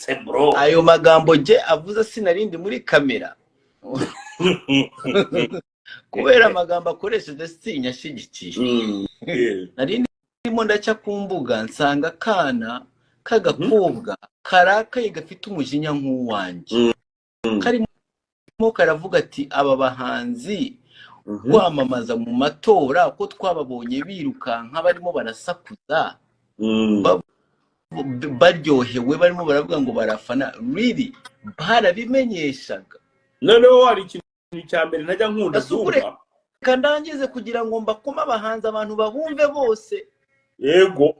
rwose bro. ayo magambo je avuze sinarindi muri kamera kubera amagambo akoresheje sinyashigikiye. Narindi ndimo ndaca ku mbuga nsanga kana kagakobwa karakaye gafite umujinya nk'uwanje karimo karavuga ati aba bahanzi kwamamaza mu matora ko twababonye birukanka barimo barasakuza baryohewe barimo baravuga ngo barafana really barabimenyeshaga. Noneho hari ikintu cya mbere najya nkunda zumva kandangize kugira ngo mbakoma abahanzi abantu babumve bose. Yego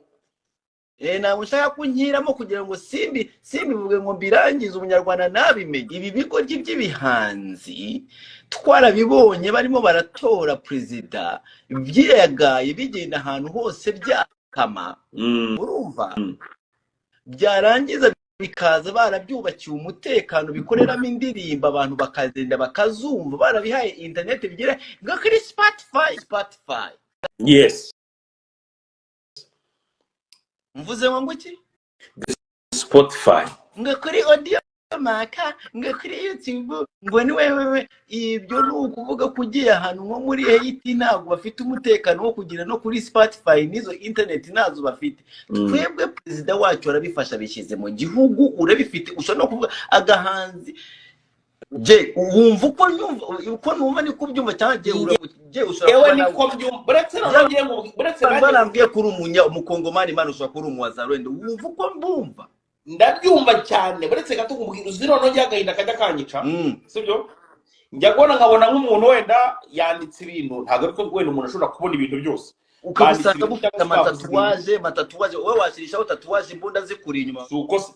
ntabwo nshaka kunkiramo kugira ngo simbivuge ngo mbirangize umunyarwanda nabimenye. Ibi bigo by'ibihanzi twarabibonye barimo baratora perezida byiragaye bigenda ahantu hose byakama urumva byarangiza bikaza barabyubakiye umutekano bikoreramo indirimbo abantu bakagenda bakazumva barabihaye internet bigira ngo kuri Spotify. Yes, mvuze ngo iki Spotify ngo kuri audio maka ngo kuri YouTube ngo ni wewe ibyo nukuvuga kugiye ahantu nko muri Haiti ntabwo bafite umutekano wo kugira no kuri Spotify nizo internet nazo bafite. Twebwe perezida wacu arabifasha bishyize mu gihugu urabifite ushobora no kuvuga agahanzi je wumva uko numva ni kubyumva cyane je ushobora ni ko byumva buretse barambwiye kuri umukongomani Imana ushobora kuri umuwazarwende wumva uko mbumva ndabyumva cyane buretse gato kumubwira uziro no ryagahinda kajya kanyica sibyo njya kubona nkabona nk'umuntu wenda yanditse ibintu ntabwo ariko wenda umuntu ashobora kubona ibintu byose ukabusanga bufite amatatuwaje wowe washirishaho tatuwaje imbunda zikuri inyuma suko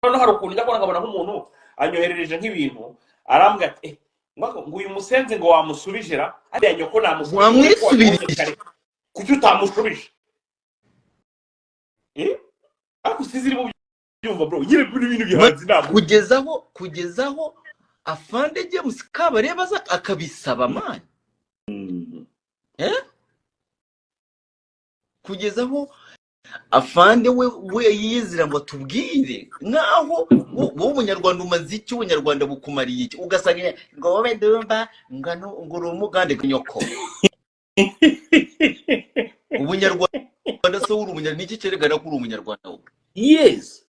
none hari ukuntu njya kubona nkabona nk'umuntu anyoherereje nk'ibintu arambwira ati ngo uyu musenze ngo wamusubijera ariya nyoko namusubije kuki utamushubije ako siziri mu byumva bro nyine kuri ibintu bihanze ntabwo kugezaho afande James Kabarebe akabisaba mani kugezaho afande we yizira ngo tubwire nkaho wowe umunyarwanda umaze iki ubunyarwanda bukumariye iki ugasanga ngo wowe ndumva ngo uri umugande nyoko ubunyarwanda so uri umunyarwanda niki cyerekana ko uri umunyarwanda wowe. Yes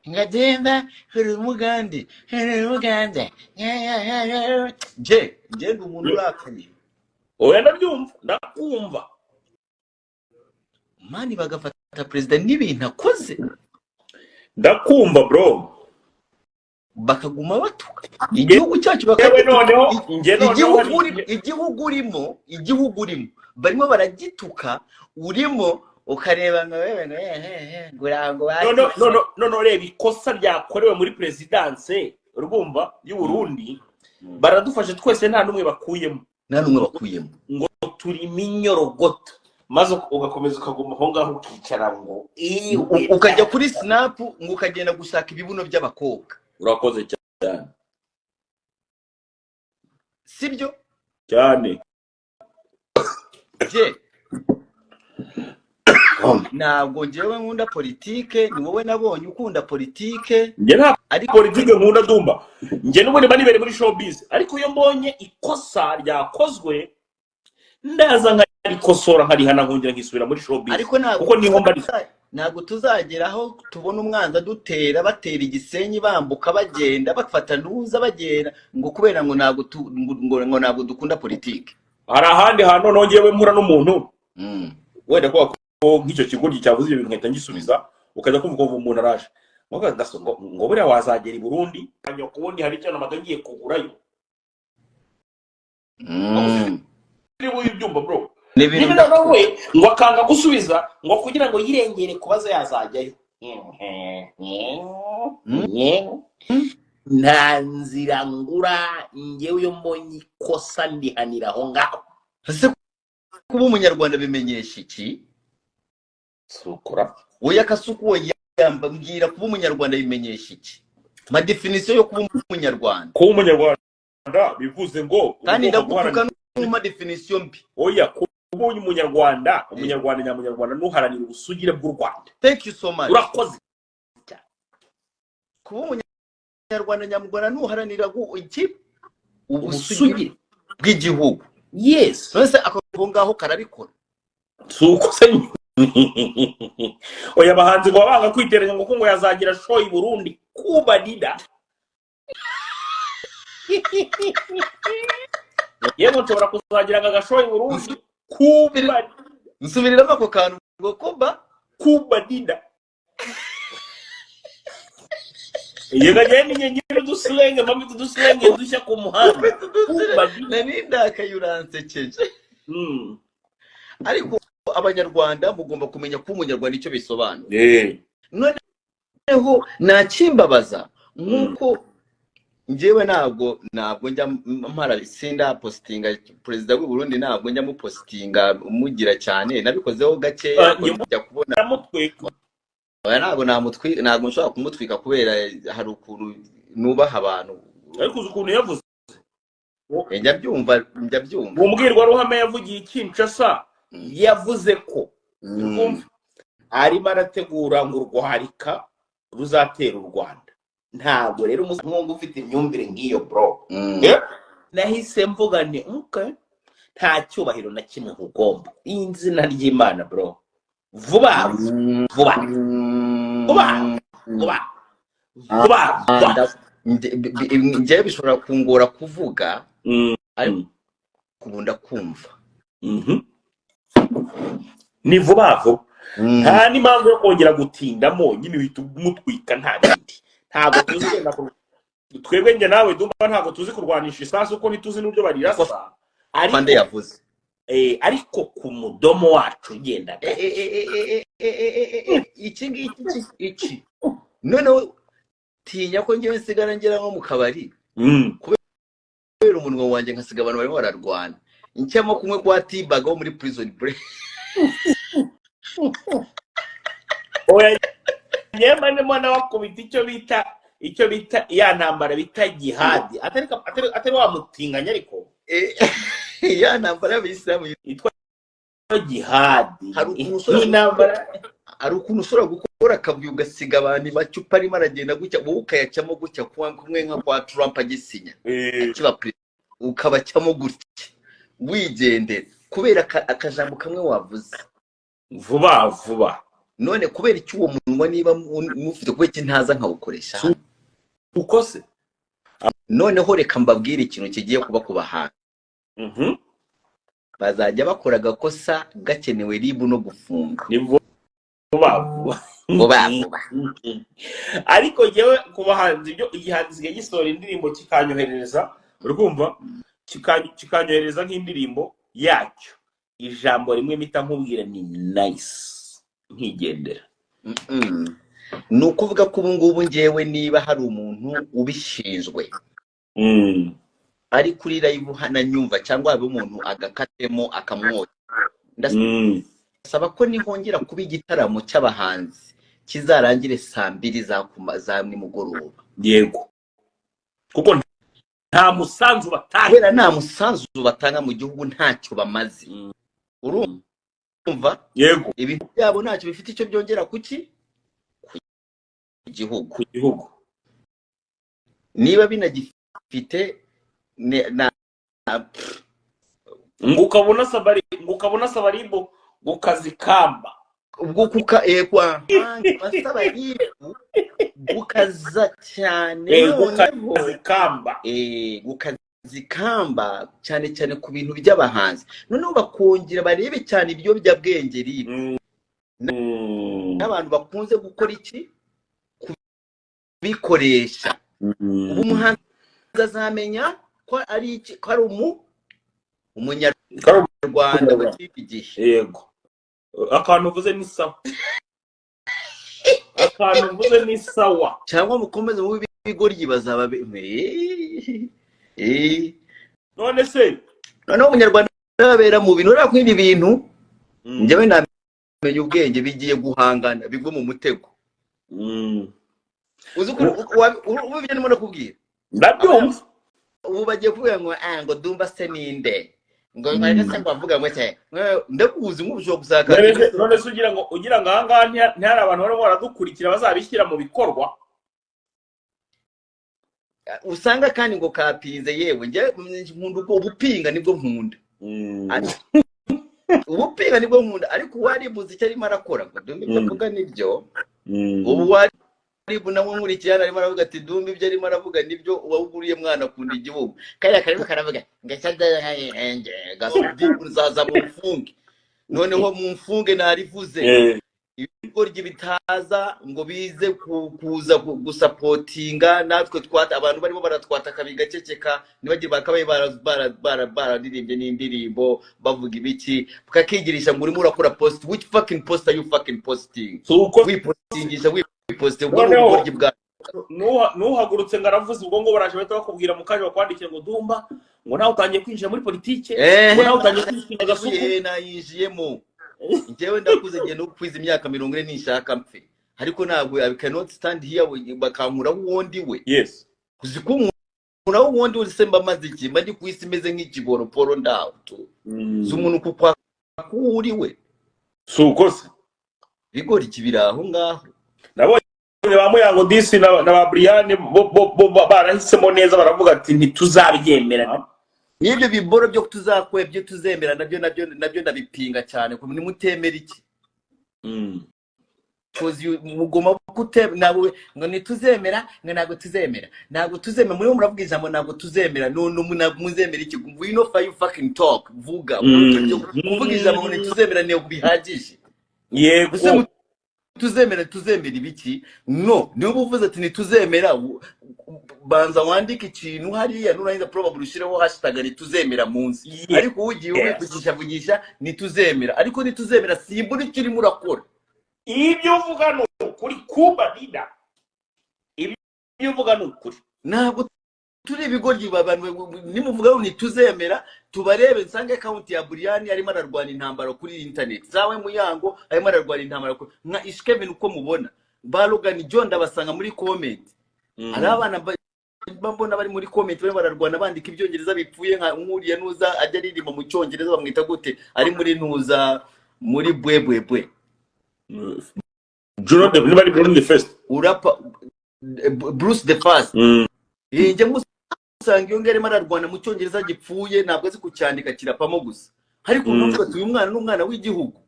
ngagenda uri umugande je ndi umuntu urakanye oya ndabyumva ndakumva mani bagafata perezida n'ibintu akoze ndakumva bro bakaguma batuka igihugu cyacu igihugu urimo barimo baragituka urimo ukareba ngo wewe ngurango no reba ikosa ryakorewe muri presidence urumva y'u Burundi baradufashe twese nta numwe bakuyemo ngo turi minyorogoto maze ugakomeza ukaguma aho ngaho ukicara ngo ukajya kuri snap ngo ukagenda gushaka ibibuno by'abakobwa. Urakoze cyane sibyo cyane je ntabwo njyewe nkunda politike ni wowe nabonye ukunda politike njye nta politike nkunda dumba njye n'ubundi bari bere muri showbiz ariko iyo mbonye ikosa ryakozwe ndaza nk'ikosora nkarihana nkongera nkisubira muri showbiz kuko niho mbari ntabwo tuzageraho tubona umwanza dutera batera igisenyi bambuka bagenda bafata ntuza bagera ngo kubera ngo ntabwo dukunda politike. Hari ahandi hantu nongewe mpura n'umuntu wenda ko nk'icyo kiguryi cyavuze ibintu nkahita ngisubiza ukajya kumva ko umuntu araje ngo buriya wazagera i Burundi kanya kubundi hari cyane amagangiye kugurayo niba ubyumva bro niba nawe ngo akanga gusubiza ngo kugira ngo yirengere kubaza yazajyayo nta nzira ngura njyewe yo mbonye ikosa ndihanira aho ngaho. Ese kuba umunyarwanda bimenyesha iki? Sukura oya kasuku yamba mbwira kuba umunyarwanda bimenyesha iki? Ma definition yo kuba umunyarwanda. Kuba umunyarwanda bivuze ngo kandi ndagutuka no definition mbi. Oya kuba umunyarwanda nyamunyarwanda nuharanira ubusugire bw'u Rwanda. Thank you so much. Urakoze. kuba umunyarwanda nyamugwana nuharanira iki ubusugi bw'igihugu. yes Nose ako ngaho karabikora suko se oya bahanzi ngo banga kwiteranya ngo yazagira show i Burundi Kuba Dida yego nshobora kuzagira agashow i Burundi Kuba nsubiriramo ako kantu ngo Kuba Dida yega jeni nyenyeri duslenge mami tuduslenge dushya ku muhanda Kuba Dida nindakayuransekeje. Ariko abanyarwanda mugomba kumenya ko umunyarwanda icyo bisobanura. Noneho nakimbabaza nkuko njyewe ntabwo njya mpara sinda postinga president w'u Burundi, ntabwo njya mu postinga umugira cyane, nabikozeho gake kujya kubona mutwika ntabwo nshobora kumutwika kubera hari ukuntu nubaha abantu. ariko ukuntu yavuze njya byumva umbwirwa ruhame yavugiye Kinshasa yavuze ko arimo arategura ngo urwarika ruzatera u Rwanda. Ntabwo rero umuntu ufite imyumvire nk'iyo bro nahise mvuga nti nta cyubahiro na kimwe ugomba izina ry'Imana bro vuba njye bishobora kungora kuvuga ariko kubunda kumva ni vuba nta n'impamvu yo kongera gutindamo nyine uhita umutwika nta bindi. Ntabwo tuzi twebwe njye nawe dumva ntabwo tuzi kurwanisha isasu uko ntituzi n'uburyo barirasa ariko ku mudomo wacu ugenda iki noneho tinya ko njyewe nsigara ngera nko mu kabari kubera umunwa wanjye nkasiga abantu barimo bararwana ncyamo kumwe kwa Tibaga wo muri prison break. oya nyema nemo n'abakubita icyo bita ya ntambara bita jihad atari wamutinganya ariko ya ntambara y'Abisilamu yitwa jihad. hari ukuntu ushobora gukora akavuyo ugasiga abantu bacupa arimo aragenda gutya wowe ukayacamo gutya kumwe nka kwa Trump agisinya akiba president ukabacyamo gutya wigendera kubera akajambo kamwe wavuze vuba. None kubera icyo uwo munwa niba mufite kubera iki ntaza nkawukoresha uko se noneho reka mbabwire ikintu kigiye kuba kubahanga bazajya bakora gakosa gakenewe ribu no gufunga ni vuba ariko jewe kubahanzi byo igihanzi gisohora indirimbo kikanyohereza urumva kikanyohereza nk'indirimbo yacyo ijambo rimwe mita nkubwira ni nice nkigendera. Nukuvuga ko ubu ngubu ngewe niba hari umuntu ubishinzwe ari kuri live hana nyumva cyangwa habe umuntu agakatemo akamwoza ndasaba ko nihongera kuba igitaramo cy'abahanzi kizarangire saa 2 za nimugoroba. Yego kuko nta musanzu batanga kubera nta musanzu batanga mu gihugu ntacyo bamaze urumva. Yego ibintu byabo ntacyo bifite icyo byongera kuki ku gihugu niba binagifite ngukabona sabaribo gukazikamba ubwo kukaekwa basabaribo gukaza cyane gukazikamba gukazikamba cyane ku bintu by'abahanzi noneho bakongera barebe cyane ibyo byabwenge ribi n'abantu bakunze gukora iki bikoresha ubu umuhanzi azamenya ko ari iki ko ari umunyarwanda w'ikipe gihe. Yego akantu uvuze ni sawa cyangwa mukomeze mu bigoryi bazaba none se noneho umunyarwanda babera mu bintu ura kwindi bintu njyewe namenye ubwenge bigiye guhangana bigwe mu mutego uzi ko ubu byo ndimo nakubwira ndabyumva ubu bagiye kuvuga ngo dumba se ninde ngo ngase ngo avuga ngo cye ndakuzi nk'ubusho gusaka none se ugira ngo aha ngaha ntihari abantu barimo baradukurikira bazabishyira mu bikorwa usanga kandi ngo kapize yewe njye nkunda ubupinga nibwo nkunda ubupinga nibwo nkunda ariko waribuze icyo arimo arakora ngo dumbe ibyo avuga nibyo ubu waribu nawe nkurikirana arimo aravuga ati dumbe ibyo arimo aravuga nibyo uwabuguriye mwana akunda igihugu kaya karimo karavuga ngashadenge gasubye uzaza mu mfunge noneho mu mfunge narivuze ibigoryi bitaza ngo bize kuza gusapotinga natwe twata abantu barimo baratwata kabigaceceka nibagire bakabaye bararirimbye n'indirimbo bavuga ibiki bakakigirisha ngo urimo urakora post which fucking post are you fucking posting wipostingisha wiposting ubwo ubugoryi bwa nuhagurutse ngaravuze ubwo ngo baraje bahita bakubwira mu kaje bakwandikira ngo dumba ngo nawe utangiye kwinjira muri politike ngo nawe utangiye kwinjira agasuku nayinjiyemo njyewe ndakuze giye no kwiza imyaka 40 nishaka mpfe ariko ntabwo I cannot stand here bakankura wundi we yes kuzikumura wundi usemba maziki mba ndi kwisi meze nk'ikiboro poro ndawo z'umuntu kukwa kuri we sukose bigori kibiraho ngaho nabonye bamuyango disi na ba Brian bo barahisemo neza baravuga ati ntituzabyemera n'ibyo biboro byo tuzakwebye tuzemera nabyo ndabipinga cyane ko nimutemera iki kozi mugoma kutebe nawe ngo nituzemera ntabwo tuzemera muri muravuga ijambo ntabwo tuzemera no muzemera iki we know for you fucking talk vuga kuvuga ijambo ngo nituzemera ne bihagije yego tuzemera ibiki no niba uvuze ati nituzemera banza wandike ikintu hariya nurangiza probably ushireho hashtag nituzemera munsi ariko ugiye uvugisha nituzemera ariko nituzemera simbura icyo urimo urakora ibyo uvuga no kuri Kuba Dida ibyo uvuga no kuri ntabwo turi ibigoryi babantu nimuvuga ngo nituzemera tubarebe nsange account ya Brian arimo ararwana intambara kuri internet zawe muyango arimo ararwana intambara nka Ishkevin uko mubona Balogan John ndabasanga muri comment ari abana mbona bari muri comment barimo bararwana bandika ibyongereza bipfuye nka nkuriye nuza ajya ririmo mu cyongereza bamwita gute ari muri nuza muri bwebwebwe Juno de bari Bruce the first urapa Bruce the first nje musanga iyo ngere mararwana mu cyongereza gipfuye ntabwo azi kucyandika kirapamo gusa ariko numva tuyu mwana n'umwana w'igihugu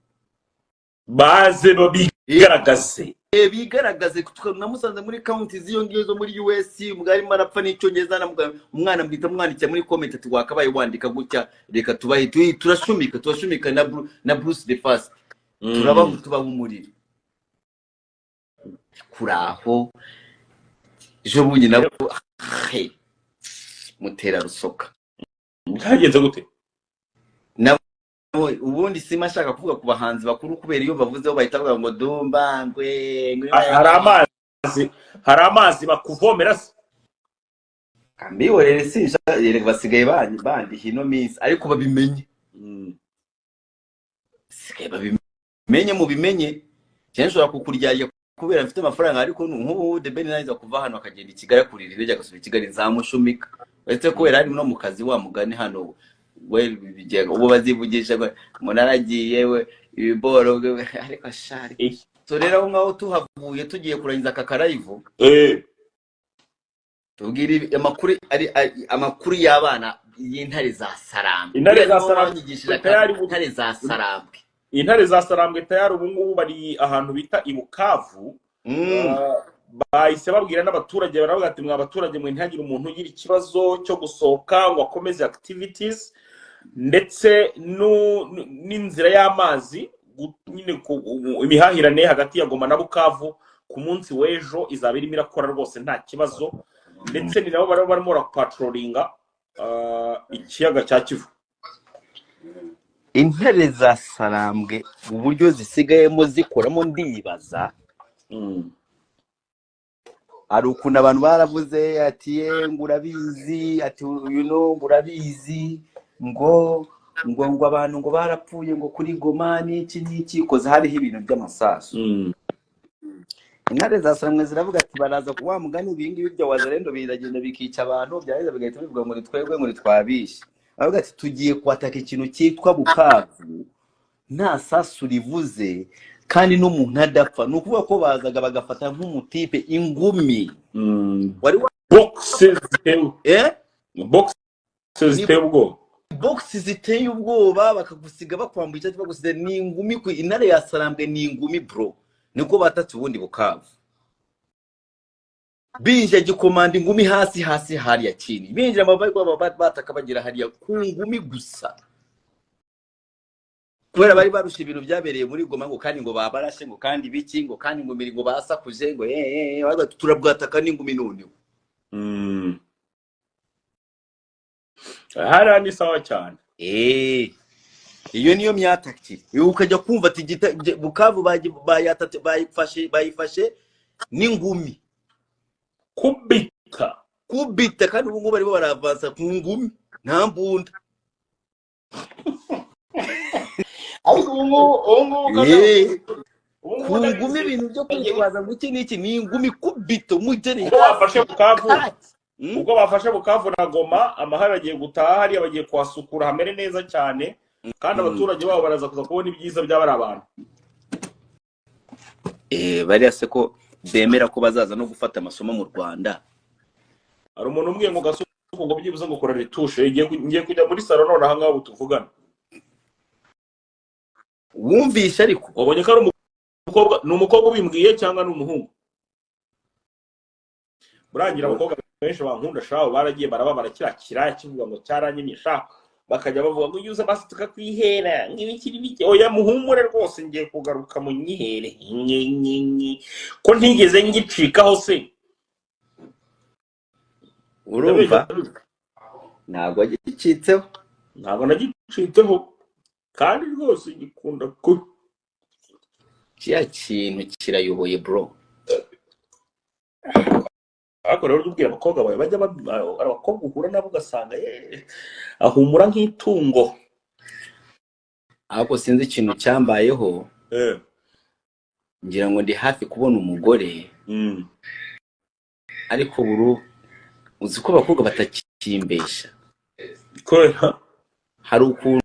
baze babigaragaze bigaragaze namusanze muri county ziyo ngiyo zo muri US umwari marapfa n'icyongereza umwana mbita mwandikira muri comment ati wakabaye wandika gutya reka tubahe turashumika na Bruce the first tubaha umuriro kuraho ejo bunye nabo mutera rusoka byagenze gute ubundi sima ashaka kuvuga ku bahanzi bakuru kubera iyo bavuzeho bahita bavuga ngo dumba ngwe hari amazi bakuvomera se kambiyorere sinja yere basigaye bandi hino minsi ariko babimenye sigaye babimenye mubimenye cyane ushobora kukuryarya kubera mfite amafaranga ariko nk'ubu The Ben naza kuva hano akagenda Kigali kurira irege agasubira Kigali nzamushumika uretse kubera ari no mu kazi wa mugani hano we bijyega ubu bazivugisha munaragiye we ibiboro ariko shari so rero aho ngaho tuhavuye tugiye kurangiza kakarayivo tubwire amakuru y'abana y'intare za Sarambwe intare za Sarambwe tayari ubu ngubu bari ahantu bita Ibukavu bahise babwira n'abaturage baravuga ati mwa abaturage mwe ntihagire umuntu ugira ikibazo cyo gusohoka ngo akomeze activities ndetse n'inzira y'amazi nyine imihahirane hagati ya Goma na Bukavu ku munsi w'ejo izaba irimo irakora rwose nta kibazo ndetse ni nabo barimo rapatrolinga ikiyaga cya Kivu. Intare za Sarambwe uburyo zisigayemo zikoramo ndibaza ari ukuntu abantu baravuze ati ngurabizi ati ngurabizi ngo abantu ngo barapfuye ngo kuri Goma n'iki koza hariho ibintu by'amasasu intare za Sarambwe ziravuga ati baraza kuwa mugani ibingi byo wazarendo biragenda bikica abantu byaheza bigahita bivuga ngo nitwebwe ngo nitwabishe avuga ati tugiye kwataka ikintu cyitwa Bukavu nta sasu rivuze kandi n'umuntu adapfa nukuvuga ko bazaga bagafata nk'umutipe ingumi wari boxes ziteye ni ubwoba. box ziteye ubwoba, bakagusiga bakwambuye cyangwa bagusiga ni ingumi ku intare ya Sarambwe, ni ingumi bro, niko batatse ubundi Bukavu. Binje gikomanda ingumi hasi hariya chini, binjira amabaye kwa bataka bagira hariya ku ngumi gusa, kubera bari barusha ibintu byabereye muri Goma, ngo kandi ngo babarashe, ngo kandi biki, ngo kandi ngo miringo basakuje, ngo turabwataka n'ingumi none. Hara ni sawa cyane. Iyo niyo myataki. Iyo ukajya kumva ati Bukavu bayifashe n'ingumi. Kubita kandi ubu ngubu barimo baravansa ku ngumi nta mbunda. Ariko ubu ku ngumi ibintu byo kwitwaza ngo iki n'iki ni ingumi kubito mugere. Ubwo bafashe Bukavu na Goma, amahoro agiye gutaha hariya, bagiye kwasukura hamere neza cyane, kandi abaturage babo baraza kuza kubona ibyiza by'abari abantu. Bariya se ko bemera ko bazaza no gufata amasomo mu Rwanda. Hari umuntu umbwiye ngo gasuko ngo byibuze ngo kora retushe, ngiye kujya muri salon none aha ngaho butuvugana. Wumvisha ariko wabonye ko ari umukobwa ubimbwiye cyangwa ni umuhungu? Burangira abakobwa benshi bankunda shaho baragiye barababara kirakira kivuga ngo cyaranyimisha, bakajya bavuga ngo yuza basi tukakwihera ngibikiri bike. Oya muhumure rwose, ngiye kugaruka mu nyihere ko ntigeze ngicikaho se. Urumva ntabwo agicitseho, ntabwo nagicitseho, kandi rwose gikunda ko kiya kintu kirayoboye bro. Ariko rero ubwira abakobwa bawe bajya abakobwa uhura nabo ugasanga ahumura nk'itungo. Ariko sinzi ikintu cyambayeho, ngira ngo ndi hafi kubona umugore, ariko buru uzi ko abakobwa batakimbesha. Hari ukuntu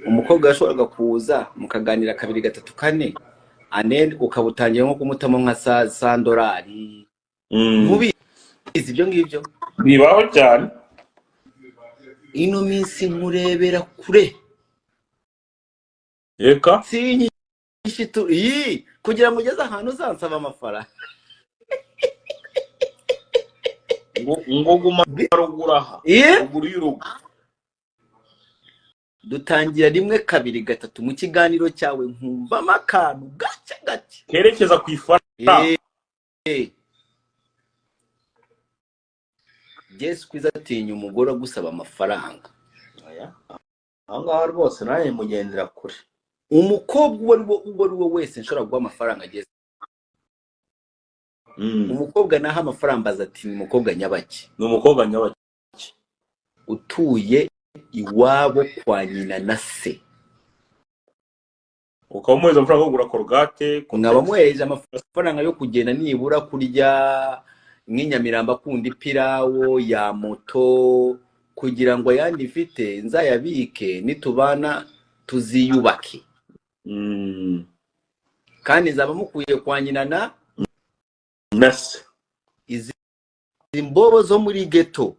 umukobwa yashoboraga kuza mukaganira 2, 3, 4 ane ukabutangira nko kumutamo nka $100. Mubizi ibyo ngibyo bibaho cyane. Ino minsi nkurebera kure. Eka sinyishitu kugira ngo ugeze ahantu uzansaba amafaranga. ngo guma ruguraha ruguru y'urugo. Dutangira 1, 2, 3 mu kiganiro cyawe nkumva amakanu gake kerekeza ku ifaranga. Yesu kwiza atinya umugore gusaba amafaranga. Ahangaha rwose naye mugendera kure. Umukobwa uwo ari wo wese nshobora guha amafaranga ageze. Umukobwa naha amafaranga azati ni umukobwa nyabaki. Ni umukobwa nyabaki utuye iwabo kwa nyina na se. Ukamuheza amafaranga yo kugura korogate, nkaba muheje amafaranga yo kugenda nibura kurya nk'Inyamiramba kundi pirawo ya moto, kugira ngo yandi mfite nzayabike nitubana tuziyubake. Kandi nzaba mukuye kwa nyina na nase. Izi mbobo zo muri ghetto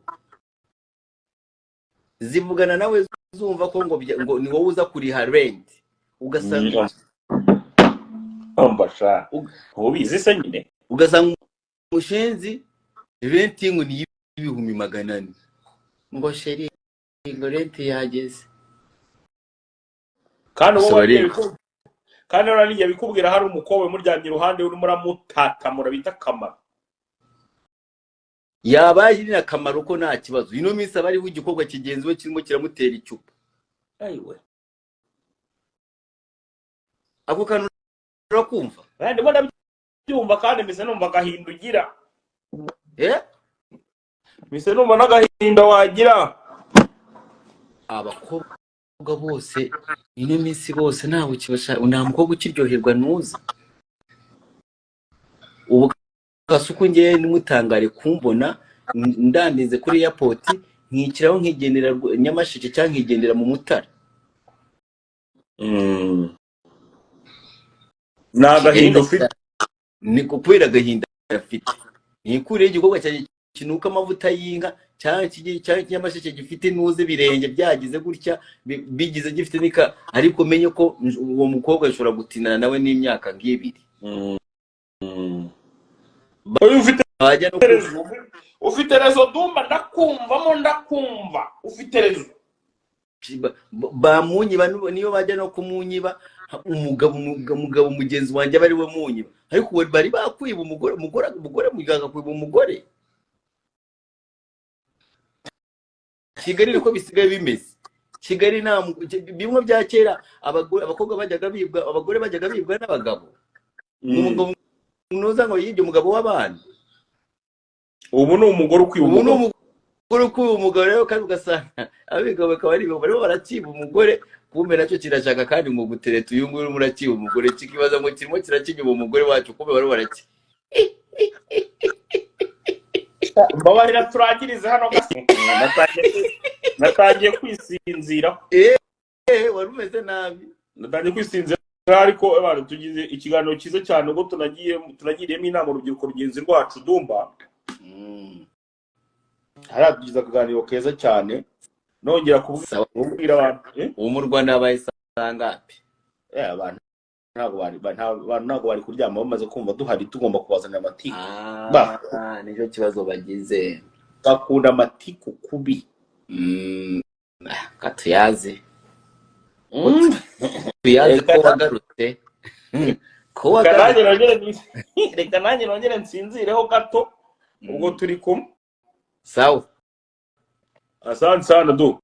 zivugana nawe zumva ko ngo ni wowe uza kuriha rent, ugasanga ambasha ubizi se nyine, ugasanga umushenzi rent ngo ni 400 ngo sheri ngo rent yageze. Kandi wowe kandi uraniye bikubwira hari umukobwa muryamye iruhande urimo uramutatamura bita Kamaro. Yabaye ni Akamaro ko nta kibazo. Ino minsi abari w'igikorwa kigenziwe kirimo kiramutera icyupa. Ayiwe ako kantu urakumva? Kandi mbona byumva kandi mise numva gahindugira. Mise numva nagahinda wagira. Abakobwa bose ino minsi bose ntawe kibasha, nta mukobwa ukiryoherwa nuza. Ubu gasuko ngiye nimutangare kumbona ndandinze kuri airport nkikiraho nkigendera Nyamasheke cyangwa nkigendera mu Mutara. Nagahinda ufite ni kukwira gahinda afite. Nikuriye igikorwa cyanjye kinuka amavuta y'inka cyangwa cy'amasheke gifite nuze birenge byagize gutya bigize gifite nika, ariko menye ko uwo mukobwa ashobora gutinana nawe n'imyaka nk'ibiri. ufite rezo Dumba, ndakumva ufite rezo. Bamunyiba niyo bajya no kumunyiba, umugabo mugenzi wanjye bari we munyiba, ariko bari bakwiba umugore muganga kwiba umugore. Kigali niko bisigaye bimeze. Kigali nta bimwe bya kera abakobwa bajyaga bibwa, abagore bajyaga bibwa n'abagabo. Umugabo nuza ngo yibye umugabo w'abana. Ubu ni umugore ukwiba umugore rero, kandi ugasanga abigabo bakaba ari bariho barakiba umugore, kumbe nacyo kirashaka kandi ngo gutereta uyu nguyu murakiba umugore, kikibaza ngo kirimo kirakinyuba umugore wacu, kumbe bariho baraki. Mbabarira turangirize hano gase. Natangiye kwisinzira. Wari umeze nabi. Natangiye kwisinzira, ariko abantu tugize ikiganiro cyiza cyane ubwo tunagiriyemo inama urubyiruko rugenzi rwacu Dumba. Haragize akaganiro keza cyane. Nongera kubwira abantu uwo mu Rwanda bayisangapi. Abantu ntabwo bari kuryama bamaze kumva duhari, tugomba kubazanira amatiku. Nicyo kibazo bagize, bakunda amatiku kubi. Katuyaze ko wagarutse. Reka nanjye nongere nsinzireho gato ubwo turi kumwe. Sawa. Asante sana Du.